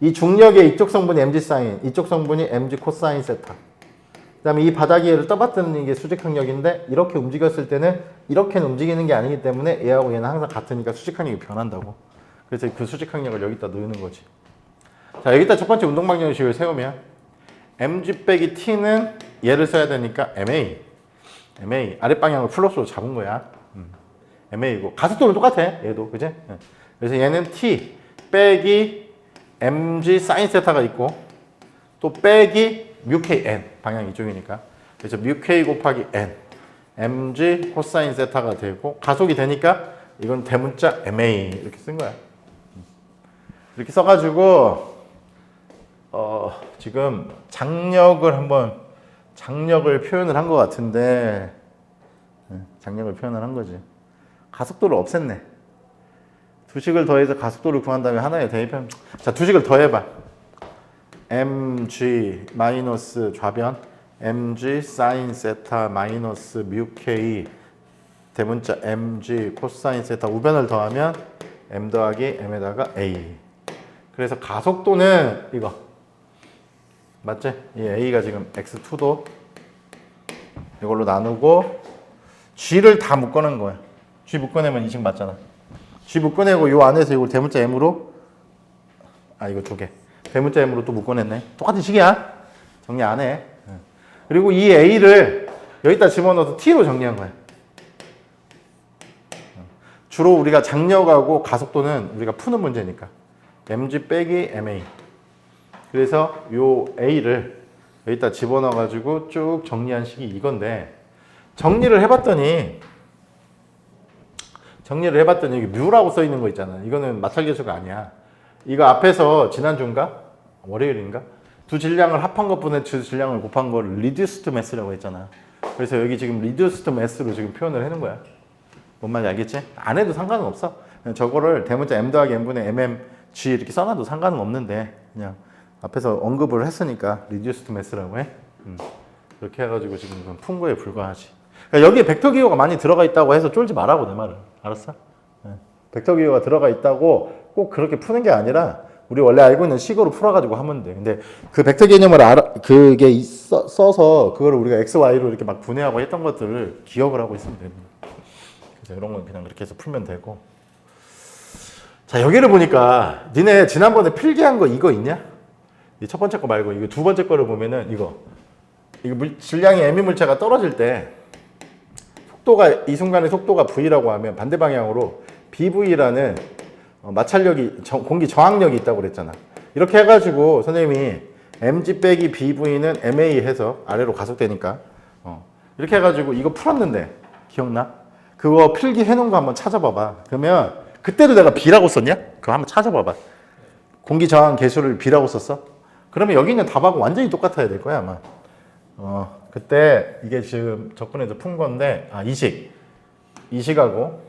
이 중력의 이쪽 성분이 mg 사인, 이쪽 성분이 mg 코사인 세타. 그 다음에 이 바닥 위를 떠받드는 게 수직항력인데 이렇게 움직였을 때는 이렇게는 움직이는 게 아니기 때문에 얘하고 얘는 항상 같으니까 수직항력이 변한다고. 그래서 그 수직항력을 여기다 넣는 거지. 자, 여기다 첫 번째 운동방정식을 세우면 mg 빼기 t는 얘를 써야 되니까 ma 아랫방향을 플러스로 잡은 거야. ma이고 가속도는 똑같아. 얘도 그지? 그래서 얘는 t 빼기 mg 사인 세타가 있고 또 빼기 μkn 방향 이쪽이니까 그래서 μk 곱하기 n mg 코사인 세타가 되고 가속이 되니까 이건 대문자 ma 이렇게 쓴 거야. 이렇게 써가지고 지금 장력을 표현을 한 것 같은데 장력을 표현을 한 거지. 가속도를 없앴네. 두식을 더해서 가속도를 구한 다음에 하나의 대입하면 자, 두식을 더해봐. mg 마이너스 좌변 mg 사인 세타 마이너스 뮤k 대문자 mg 코사인 세타 우변을 더하면 m 더하기 m에다가 a. 그래서 가속도는 이거 맞지? 이 a가 지금 x2도 이걸로 나누고 g를 다 묶어낸 거야. g 묶어내면 이식 맞잖아. g 묶어내고 요 안에서 이걸 대문자 m으로 이거 두 개. 대문자 m으로 또 묶어냈네. 똑같은 식이야. 정리 안 해. 그리고 이 a를 여기다 집어넣어서 t로 정리한 거야. 주로 우리가 장력하고 가속도는 우리가 푸는 문제니까. mg 빼기 ma. 그래서 요 a를 여기다 집어넣어가지고 쭉 정리한 식이 이건데 정리를 해봤더니 여기 뮤라고 써 있는 거 있잖아. 이거는 마찰계수가 아니야. 이거 앞에서 지난주인가? 월요일인가? 두 질량을 합한 것분의 두 질량을 곱한 걸 reduced mass라고 했잖아. 그래서 여기 지금 reduced mass로 지금 표현을 해놓은 거야. 뭔 말인지 알겠지? 안 해도 상관은 없어. 그냥 저거를 대문자 m 더하기 m분의 mmg 이렇게 써놔도 상관은 없는데 그냥 앞에서 언급을 했으니까 reduced mass라고 해. 그렇게 해가지고 지금 이건 푼 거에 불과하지. 그러니까 여기에 벡터 기호가 많이 들어가 있다고 해서 쫄지 말라고 내 말을. 알았어? 벡터 기호가 들어가 있다고 꼭 그렇게 푸는 게 아니라 우리 원래 알고 있는 식으로 풀어가지고 하면 돼. 근데 그 벡터 개념을 그게 써서 그거를 우리가 x, y로 이렇게 막 분해하고 했던 것들을 기억을 하고 있으면 됩니다. 그래서 이런 건 그냥 그렇게 해서 풀면 되고. 자, 여기를 보니까 니네 지난번에 필기한 거 이거 있냐? 이 첫 번째 거 말고 이거 두 번째 거를 보면은 이거 질량이 m 의 물체가 떨어질 때 이 순간의 속도가 v라고 하면 반대 방향으로 bv라는 마찰력이 공기 저항력이 있다고 그랬잖아. 이렇게 해가지고 선생님이 mg 빼기 bv는 ma 해서 아래로 가속되니까 이렇게 해가지고 이거 풀었는데 기억나? 그거 필기 해놓은 거 한번 찾아봐봐. 그러면 그때도 내가 b라고 썼냐? 그거 한번 찾아봐봐. 공기 저항 계수를 b라고 썼어? 그러면 여기 있는 답하고 완전히 똑같아야 될 거야 아마. 그때 이게 지금 접근해서 푼 건데 이식하고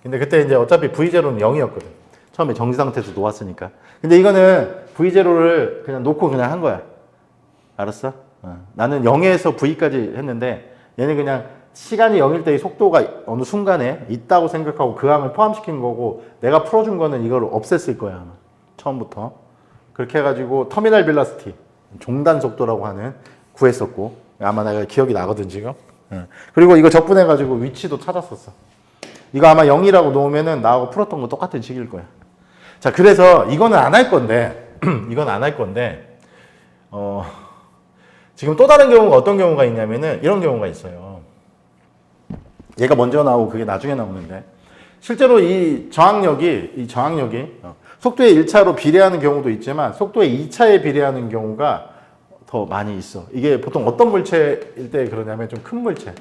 근데 그때 이제 어차피 V0는 0이었거든. 처음에 정지 상태에서 놓았으니까. 근데 이거는 V0를 그냥 놓고 그냥 한 거야. 알았어? 나는 0에서 V까지 했는데 얘는 그냥 시간이 0일 때의 속도가 어느 순간에 있다고 생각하고 그 항을 포함시킨 거고 내가 풀어준 거는 이걸 없앴을 거야 아마. 처음부터. 그렇게 해가지고 터미널 벨라시티 종단 속도라고 하는 구했었고 아마 내가 기억이 나거든 지금. 그리고 이거 적분해가지고 위치도 찾았었어. 이거 아마 0이라고 놓으면은 나하고 풀었던 거 똑같은 식일 거야. 자, 그래서 이거는 안 할 건데 이건 안 할 건데 지금 또 다른 경우가 어떤 경우가 있냐면은 이런 경우가 있어요. 얘가 먼저 나오고 그게 나중에 나오는데 실제로 이 저항력이 속도의 1차로 비례하는 경우도 있지만 속도의 2차에 비례하는 경우가 더 많이 있어. 이게 보통 어떤 물체일 때 그러냐면 좀 큰 물체.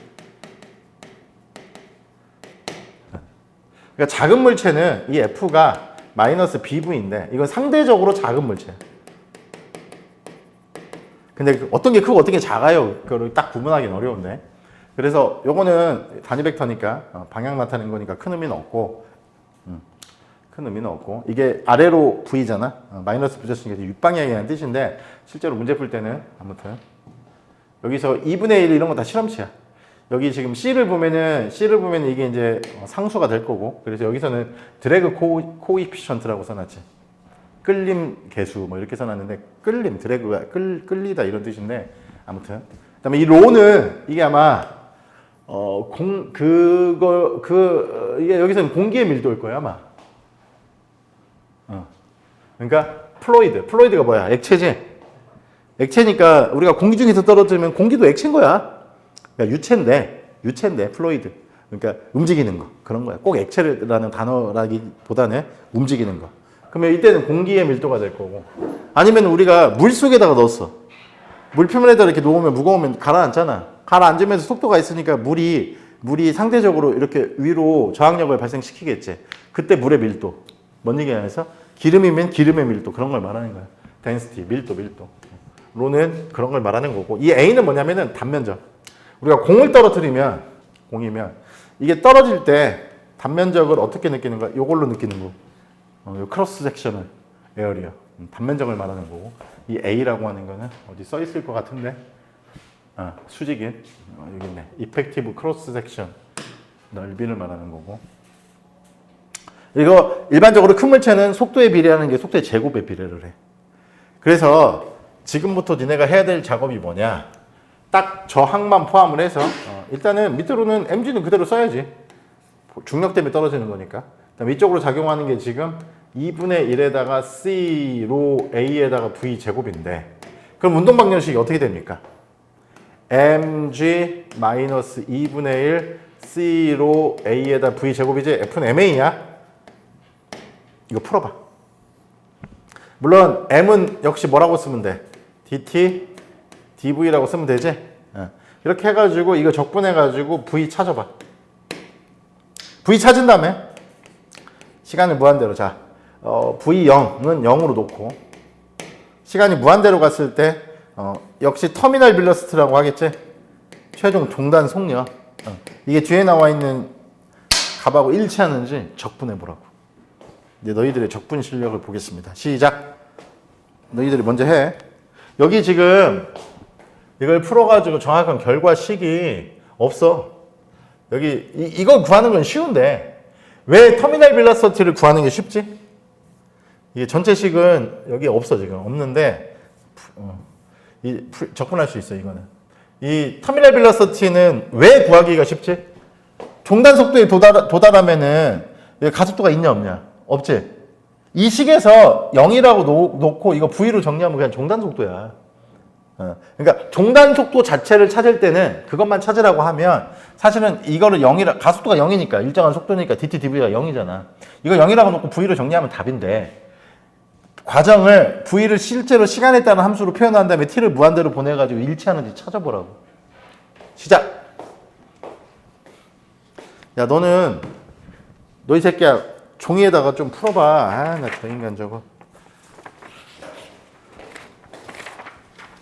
그러니까 작은 물체는 이 F가 마이너스 BV인데 이건 상대적으로 작은 물체야. 근데 어떤 게 크고 어떤 게 작아요. 그걸 딱 구분하기는 어려운데. 그래서 요거는 단위 벡터니까 방향 나타낸 거니까 큰 의미는 없고, 큰 의미는 없고, 이게 아래로 V잖아. 마이너스 붙였으니까 윗방향이라는 뜻인데 실제로 문제 풀 때는 아무튼 여기서 2분의 1 이런 거 다 실험치야. 여기 지금 C를 보면은 이게 이제 상수가 될 거고, 그래서 여기서는 드래그 코이피션트라고 써놨지. 끌림 계수 뭐 이렇게 써놨는데 끌림, 드래그가 끌리다 이런 뜻인데 아무튼. 그다음에 이 로는 이게 아마 이게 여기서는 공기의 밀도일 거야 아마. 그러니까 플로이드가 뭐야? 액체지. 액체니까 우리가 공기 중에서 떨어지면 공기도 액체인 거야. 그러니까 유체인데 플로이드. 그러니까 움직이는 거 그런 거야. 꼭 액체라는 단어라기보다는 움직이는 거. 그러면 이때는 공기의 밀도가 될 거고. 아니면 우리가 물 속에다가 넣었어. 물 표면에다 이렇게 놓으면 무거우면 가라앉잖아. 가라앉으면서 속도가 있으니까 물이 상대적으로 이렇게 위로 저항력을 발생시키겠지. 그때 물의 밀도. 뭔 얘기냐면서 기름이면 기름의 밀도 그런 걸 말하는 거야. density, 밀도. 로는 그런 걸 말하는 거고. 이 A는 뭐냐면은 단면적. 우리가 공을 떨어뜨리면 공이면 이게 떨어질 때 단면적을 어떻게 느끼는 거야? 이걸로 느끼는 거. 크로스 섹셔널 에어리어. 단면적을 말하는 거고. 이 A라고 하는 거는 어디 써 있을 것 같은데. 수직인 여기 있네. 이펙티브 크로스 섹션 넓이를 말하는 거고. 이거 일반적으로 큰 물체는 속도에 비례하는 게 속도의 제곱에 비례를 해. 그래서 지금부터 니네가 해야 될 작업이 뭐냐? 딱 저항만 포함을 해서 일단은 밑으로는 mg는 그대로 써야지. 중력 때문에 떨어지는 거니까. 그다음에 이쪽으로 작용하는 게 지금 2분의 1에다가 C로 A에다가 V 제곱인데 그럼 운동 방정식이 어떻게 됩니까? mg 마이너스 2분의 1 C로 A에다 V 제곱이지 F는 MA야. 이거 풀어봐. 물론 M은 역시 뭐라고 쓰면 돼? dt dv라고 쓰면 되지? 이렇게 해가지고 이거 적분해가지고 v 찾아봐. v 찾은 다음에 시간을 무한대로 자 v0은 0으로 놓고 시간이 무한대로 갔을 때 역시 터미널 빌러스트라고 하겠지? 최종 종단 속력. 이게 뒤에 나와 있는 값하고 일치하는지 적분해보라고. 이제 너희들의 적분 실력을 보겠습니다. 시작. 너희들이 먼저 해. 여기 지금 이걸 풀어가지고 정확한 결과식이 없어. 여기 이걸 구하는 건 쉬운데 왜 터미널 빌러시티를 구하는 게 쉽지? 이게 전체식은 여기 없어. 지금 없는데 적분할 수 있어. 이거는 이 터미널 빌러시티는 왜 구하기가 쉽지? 종단 속도에 도달하면은 가속도가 있냐 없냐? 없지. 이 식에서 0이라고 놓고 이거 V로 정리하면 그냥 종단 속도야. 그러니까 종단 속도 자체를 찾을 때는 그것만 찾으라고 하면 사실은 이거를 0이라 가속도가 0이니까 일정한 속도니까 dt dv가 0이잖아. 이거 0이라고 놓고 V로 정리하면 답인데 과정을 V를 실제로 시간에 따른 함수로 표현한 다음에 t를 무한대로 보내가지고 일치하는지 찾아보라고. 시작. 야 너는 너 이 새끼야 종이에다가 좀 풀어봐. 나 저 인간 저거.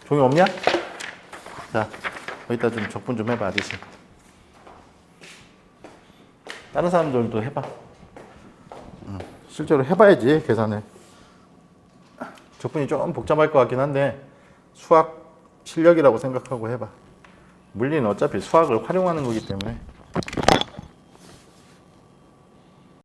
종이 없냐? 자, 여기다 좀 적분 좀 해봐, 아저씨. 다른 사람들도 해봐. 실제로 해봐야지, 계산을. 적분이 좀 복잡할 것 같긴 한데 수학 실력이라고 생각하고 해봐. 물리는 어차피 수학을 활용하는 거기 때문에.